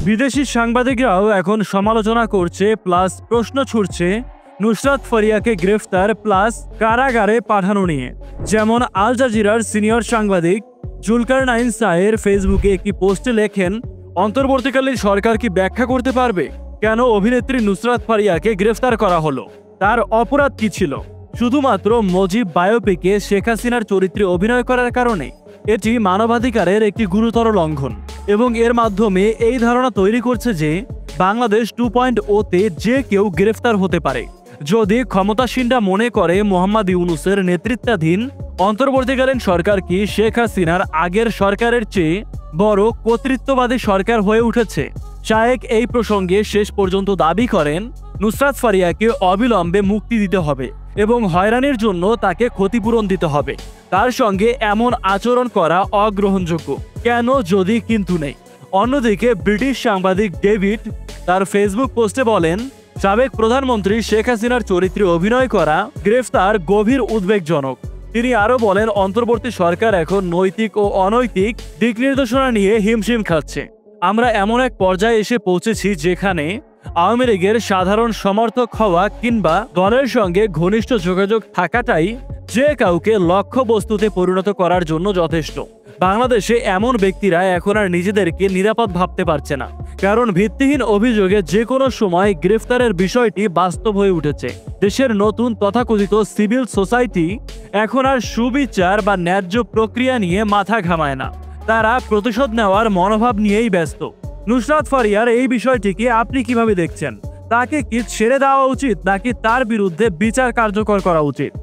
বিদেশি সাংবাদিকরাও এখন সমালোচনা করছে প্লাস প্রশ্ন ছুড়ছে নুসরাত ফারিয়াকে গ্রেফতার প্লাস কারাগারে পাঠানো নিয়ে। যেমন আল জাজিরার সিনিয়র সাংবাদিক জুলকারনাইন সায়ের ফেসবুকে একটি পোস্টে লেখেন, অন্তর্বর্তীকালীন সরকার কি ব্যাখ্যা করতে পারবে কেন অভিনেত্রী নুসরাত ফারিয়াকে গ্রেফতার করা হলো? তার অপরাধ কি ছিল? শুধুমাত্র মুজিব বায়োপিকে শেখ হাসিনার চরিত্রে অভিনয় করার কারণে? এটি মানবাধিকারের একটি গুরুতর লঙ্ঘন এবং এর মাধ্যমে এই ধারণা তৈরি করছে যে বাংলাদেশ 2.0-তে যে কেউ গ্রেফতার হতে পারে। যদি ক্ষমতাসীনরা মনে করে মোহাম্মদ ইউনূসের নেতৃত্বাধীন অন্তর্বর্তীকালীন সরকার কি শেখ হাসিনার আগের সরকারের চেয়ে বড় কর্তৃত্ববাদী সরকার হয়ে উঠেছে? শায়েক এই প্রসঙ্গে শেষ পর্যন্ত দাবি করেন, নুসরাত ফারিয়াকে অবিলম্বে মুক্তি দিতে হবে এবং হয়রানির জন্য তাকে ক্ষতিপূরণ দিতে হবে। তার সঙ্গে এমন আচরণ করা অগ্রহণযোগ্য। কেন যদি কিন্তু নেই। অন্যদিকে ব্রিটিশ সাংবাদিক ডেভিড তার ফেসবুক পোস্টে বলেন, সাবেক প্রধানমন্ত্রী শেখ হাসিনার চরিত্রে অভিনয় করা গ্রেফতার গভীর উদ্বেগজনক। তিনি আরও বলেন, অন্তর্বর্তী সরকার এখন নৈতিক ও অনৈতিক দিক নির্দেশনা নিয়ে হিমশিম খাচ্ছে। আমরা এমন এক পর্যায়ে এসে পৌঁছেছি যেখানে আওয়ামী লীগের সাধারণ সমর্থক হওয়া কিংবা দলের সঙ্গে ঘনিষ্ঠ যোগাযোগ থাকাটাই যে কাউকে লক্ষ্যবস্তুতে পরিণত করার জন্য যথেষ্ট। বাংলাদেশে এমন ব্যক্তিরা এখন আর নিজেদেরকে নিরাপদ ভাবতে পারছে না, কারণ ভিত্তিহীন অভিযোগে যে কোনো সময় গ্রেফতারের বিষয়টি বাস্তব হয়ে উঠেছে। দেশের নতুন তথাকথিত সিভিল সোসাইটি এখন আর সুবিচার বা ন্যায্য প্রক্রিয়া নিয়ে মাথা ঘামায় না, তারা প্রতিশোধ নেওয়ার মনোভাব নিয়েই ব্যস্ত। নুসরাত ফারিয়ার এই বিষয়টিকে আপনি কিভাবে দেখছেন? তাকে কি ছেড়ে দেওয়া উচিত নাকি তার বিরুদ্ধে বিচার কার্যকর করা উচিত?